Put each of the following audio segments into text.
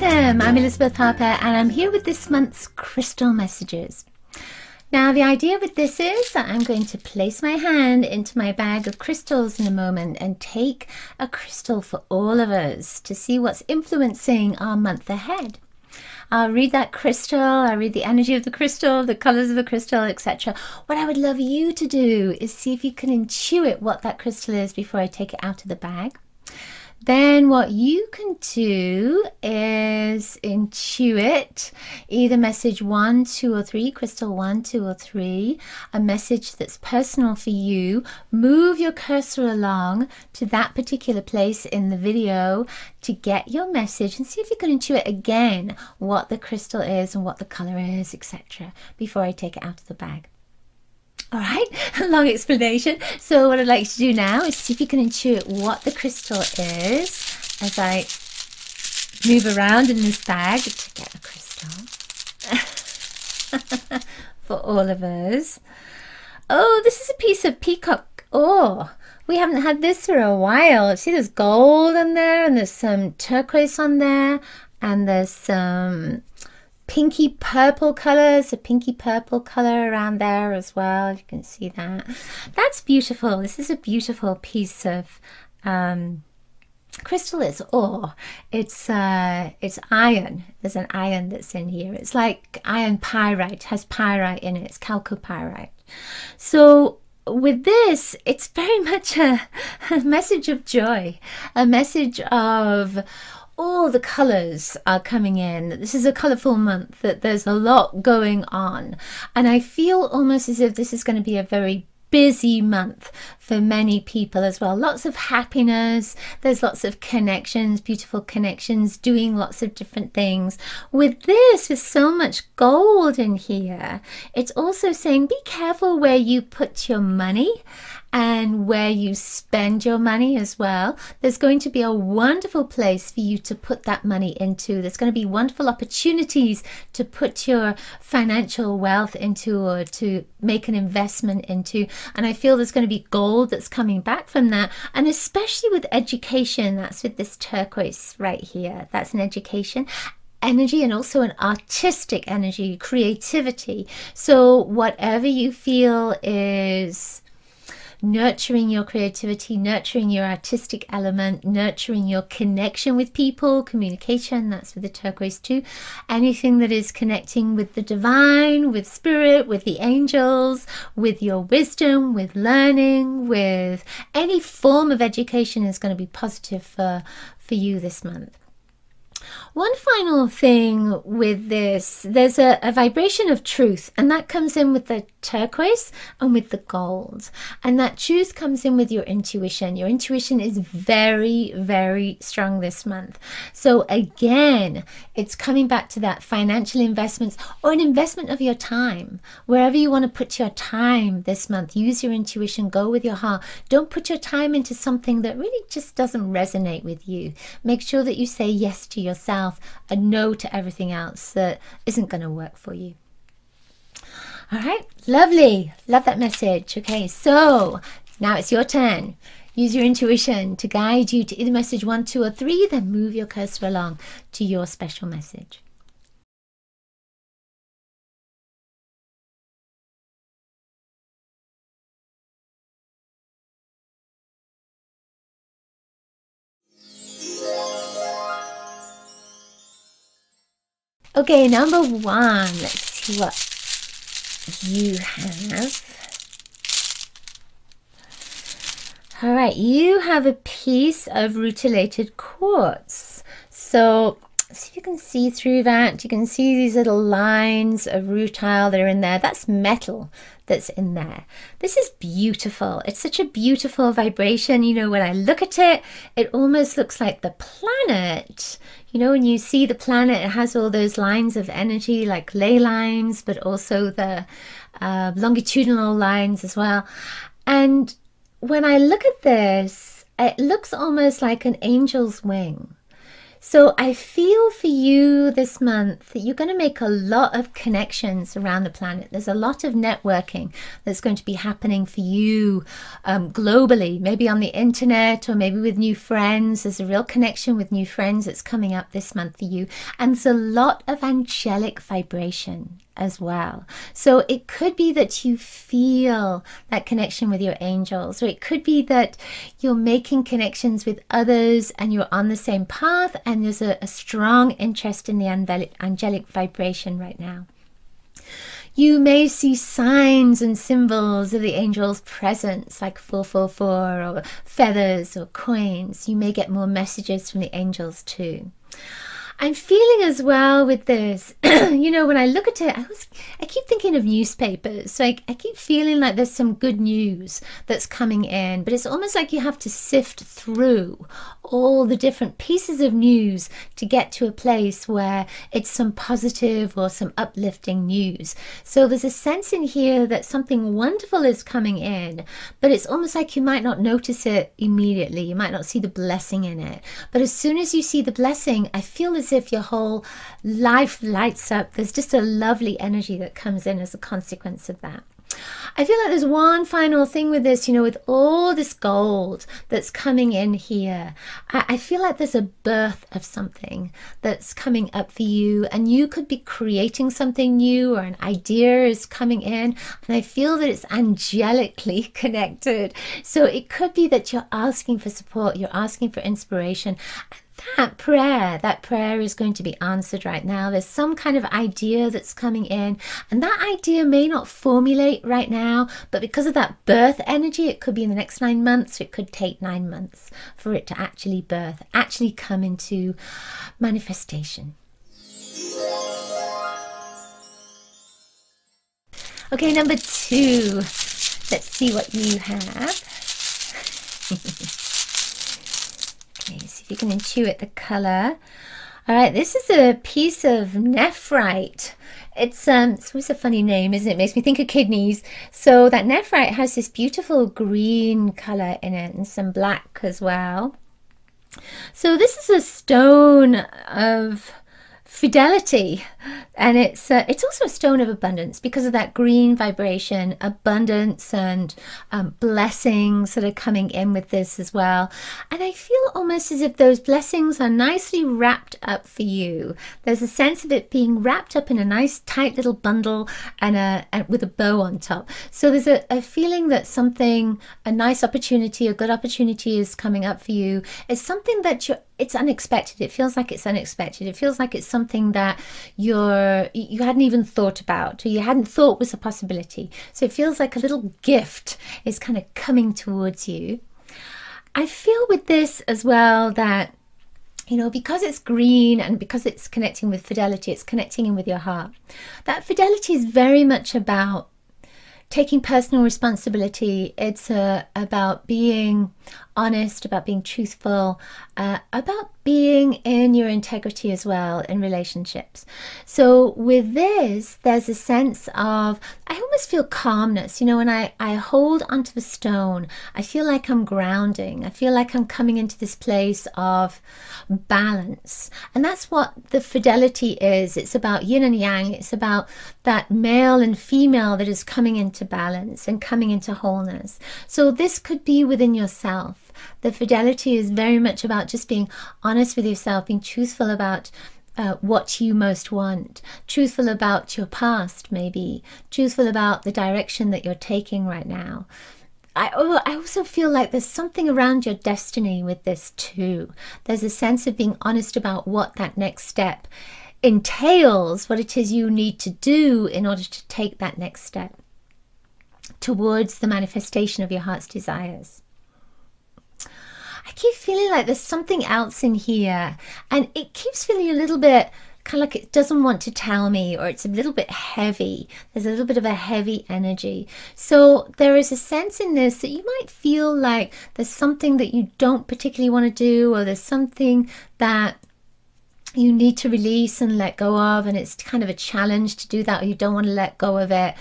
Welcome, I'm Elizabeth Harper and I'm here with this month's crystal messages. Now the idea with this is that I'm going to place my hand into my bag of crystals in a moment and take a crystal for all of us to see what's influencing our month ahead. I'll read that crystal, I'll read the energy of the crystal, the colors of the crystal, etc. What I would love you to do is see if you can intuit what that crystal is before I take it out of the bag. Then what you can do is intuit either message 1, 2 or 3, crystal 1, 2 or 3, a message that's personal for you. Move your cursor along to that particular place in the video to get your message and see if you can intuit again what the crystal is and what the color is, etc. before I take it out of the bag. All right, long explanation. So what I'd like you to do now is see if you can intuit what the crystal is as I move around in this bag to get a crystal for all of us. Oh, this is a piece of peacock ore. We haven't had this for a while. See, there's gold on there and there's some turquoise on there and there's some pinky purple colors, a pinky purple color around there as well. You can see that. That's beautiful. This is a beautiful piece of crystal. It's ore. It's iron. There's an iron that's in here. It's like iron pyrite, has pyrite in it. It's chalcopyrite. So with this, it's very much a message of joy, a message of all the colors are coming in. This is a colorful month, that there's a lot going on. And I feel almost as if this is going to be a very busy month for many people as well. Lots of happiness. There's lots of connections, beautiful connections, doing lots of different things. With this, with so much gold in here, it's also saying be careful where you put your money and where you spend your money as well. There's going to be a wonderful place for you to put that money into. There's going to be wonderful opportunities to put your financial wealth into or to make an investment into. And I feel there's going to be gold that's coming back from that. And especially with education, that's with this turquoise right here. That's an education energy and also an artistic energy, creativity. So whatever you feel is nurturing your creativity, nurturing your artistic element, nurturing your connection with people, communication, that's with the turquoise too. Anything that is connecting with the divine, with spirit, with the angels, with your wisdom, with learning, with any form of education is going to be positive for you this month. One final thing with this, there's a vibration of truth, and that comes in with the turquoise and with the gold. And that truth comes in with your intuition. Your intuition is very, very strong this month. So again, it's coming back to that financial investments or an investment of your time. Wherever you want to put your time this month, use your intuition, go with your heart. Don't put your time into something that really just doesn't resonate with you. Make sure that you say yes to yourself and no to everything else that isn't going to work for you. All right, lovely. Love that message. Okay, so now it's your turn. Use your intuition to guide you to either message 1, 2 or 3, then move your cursor along to your special message. Okay, number 1, let's see what you have. All right, you have a piece of rutilated quartz. So see if you can see through that. You can see these little lines of rutile that are in there. That's metal that's in there. This is beautiful. It's such a beautiful vibration. You know, when I look at it, it almost looks like the planet. You know, when you see the planet, it has all those lines of energy, like ley lines, but also the longitudinal lines as well. And when I look at this, it looks almost like an angel's wing. So I feel for you this month that you're going to make a lot of connections around the planet. There's a lot of networking that's going to be happening for you globally, maybe on the internet or maybe with new friends. There's a real connection with new friends that's coming up this month for you. And there's a lot of angelic vibration as well. So it could be that you feel that connection with your angels, or it could be that you're making connections with others and you're on the same path and there's a strong interest in the angelic vibration right now. You may see signs and symbols of the angels' presence, like 444 or feathers or coins. You may get more messages from the angels too. I'm feeling as well with this, you know, when I look at it, I keep thinking of newspapers. So I keep feeling like there's some good news that's coming in, but it's almost like you have to sift through all the different pieces of news to get to a place where it's some positive or some uplifting news. So there's a sense in here that something wonderful is coming in, but it's almost like you might not notice it immediately. You might not see the blessing in it. But as soon as you see the blessing, I feel as if your whole life lights up. There's just a lovely energy that comes in as a consequence of that. I feel like there's one final thing with this, you know, with all this gold that's coming in here. I feel like there's a birth of something that's coming up for you, and you could be creating something new, or an idea is coming in, and I feel that it's angelically connected. So it could be that you're asking for support, you're asking for inspiration. That prayer is going to be answered right now. There's some kind of idea that's coming in, and that idea may not formulate right now, but because of that birth energy, it could be in the next 9 months, or it could take 9 months for it to actually birth, actually come into manifestation. Okay, number 2. Let's see what you have. Okay, see if you can intuit the color. All right, this is a piece of nephrite. It's always a funny name, isn't it? It makes me think of kidneys. So that nephrite has this beautiful green color in it and some black as well. So this is a stone of fidelity, and it's also a stone of abundance because of that green vibration, abundance and blessings that are coming in with this as well. And I feel almost as if those blessings are nicely wrapped up for you. There's a sense of it being wrapped up in a nice tight little bundle and with a bow on top. So there's a feeling that something, a nice opportunity, a good opportunity is coming up for you. It's something that it's unexpected. It feels like it's unexpected. It feels like it's something that you hadn't even thought about, or you hadn't thought was a possibility. So it feels like a little gift is kind of coming towards you. I feel with this as well that, you know, because it's green and because it's connecting with fidelity, it's connecting in with your heart. That fidelity is very much about taking personal responsibility. It's about being honest, about being truthful, about being in your integrity as well in relationships. So with this, there's a sense of, I almost feel calmness. You know, when I hold onto the stone, I feel like I'm grounding. I feel like I'm coming into this place of balance. And that's what the fidelity is. It's about yin and yang. It's about that male and female that is coming into balance and coming into wholeness. So this could be within yourself. The fidelity is very much about just being honest with yourself, being truthful about what you most want, truthful about your past, maybe truthful about the direction that you're taking right now. I also feel like there's something around your destiny with this too. There's a sense of being honest about what that next step entails, what it is you need to do in order to take that next step towards the manifestation of your heart's desires. I keep feeling like there's something else in here, and it keeps feeling a little bit kind of like it doesn't want to tell me, or it's a little bit heavy. There's a little bit of a heavy energy. So there is a sense in this that you might feel like there's something that you don't particularly want to do, or there's something that you need to release and let go of, and it's kind of a challenge to do that, or you don't want to let go of it.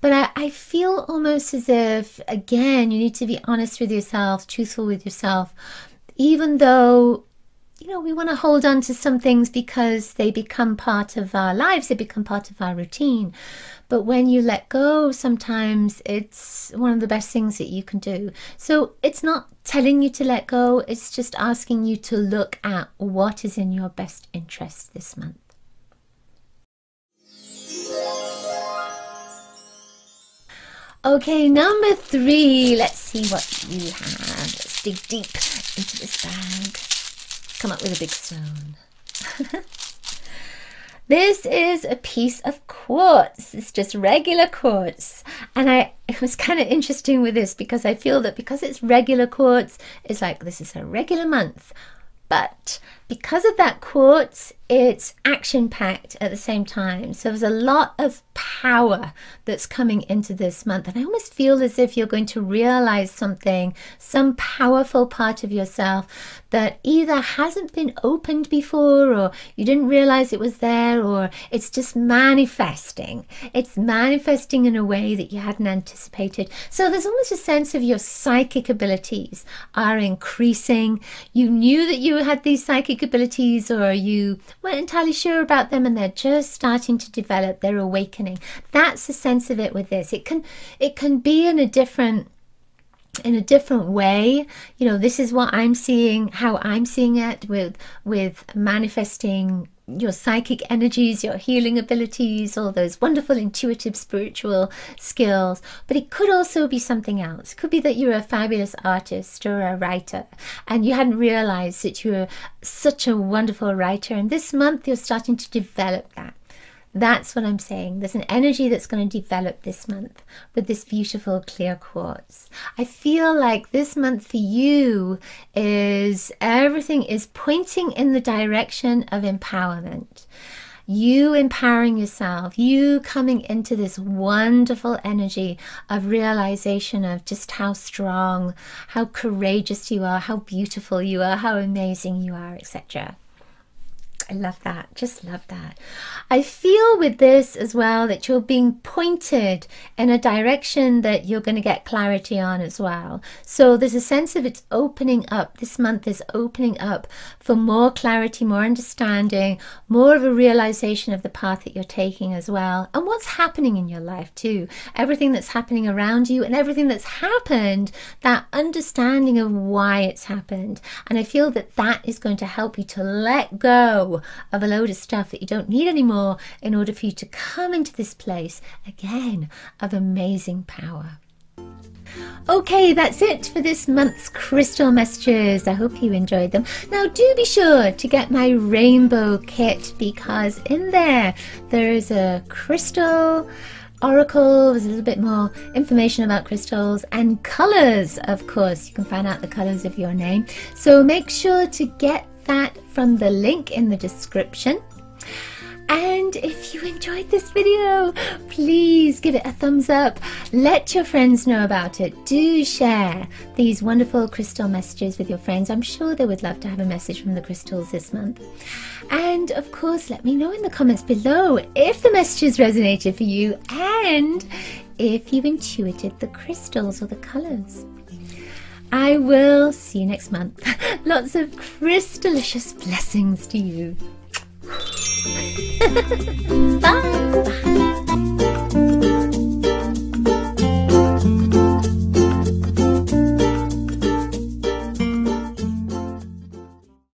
But I feel almost as if, again, you need to be honest with yourself, truthful with yourself, even though you know, we want to hold on to some things because they become part of our lives, they become part of our routine. But when you let go, sometimes it's one of the best things that you can do. So it's not telling you to let go, it's just asking you to look at what is in your best interest this month. Okay, number 3. Let's see what you have. Let's dig deep into this bag. Come up with a big stone. This is a piece of quartz. It's just regular quartz. And it was kind of interesting with this because I feel that because it's regular quartz, it's like this is a regular month. But because of that quartz, it's action-packed at the same time. So there's a lot of power that's coming into this month. And I almost feel as if you're going to realize something, some powerful part of yourself that either hasn't been opened before, or you didn't realize it was there, or it's just manifesting. It's manifesting in a way that you hadn't anticipated. So there's almost a sense of your psychic abilities are increasing. You knew that you had these psychic abilities, or you weren't entirely sure about them, and they're just starting to develop, they're awakening. That's the sense of it with this. It can be in a different way. You know, this is what I'm seeing, how I'm seeing it with manifesting your psychic energies, your healing abilities, all those wonderful intuitive spiritual skills. But it could also be something else. It could be that you're a fabulous artist or a writer and you hadn't realized that you were such a wonderful writer, and this month you're starting to develop that. That's what I'm saying. There's an energy that's going to develop this month with this beautiful clear quartz. I feel like this month for you is everything is pointing in the direction of empowerment. You empowering yourself, you coming into this wonderful energy of realization of just how strong, how courageous you are, how beautiful you are, how amazing you are, etc. I love that. Just love that. I feel with this as well that you're being pointed in a direction that you're going to get clarity on as well. So there's a sense of it's opening up. This month is opening up for more clarity, more understanding, more of a realization of the path that you're taking as well, and what's happening in your life too. Everything that's happening around you and everything that's happened, that understanding of why it's happened. And I feel that that is going to help you to let go of a load of stuff that you don't need anymore in order for you to come into this place again of amazing power. Okay, that's it for this month's crystal messages. I hope you enjoyed them. Now do be sure to get my rainbow kit, because in there is a crystal oracle. There's a little bit more information about crystals and colors. Of course, you can find out the colors of your name. So make sure to get that from the link in the description. And if you enjoyed this video, please give it a thumbs up. Let your friends know about it. Do share these wonderful crystal messages with your friends. I'm sure they would love to have a message from the crystals this month. And of course, let me know in the comments below if the messages resonated for you and if you intuited the crystals or the colors. I will see you next month. Lots of crystalicious blessings to you. Bye.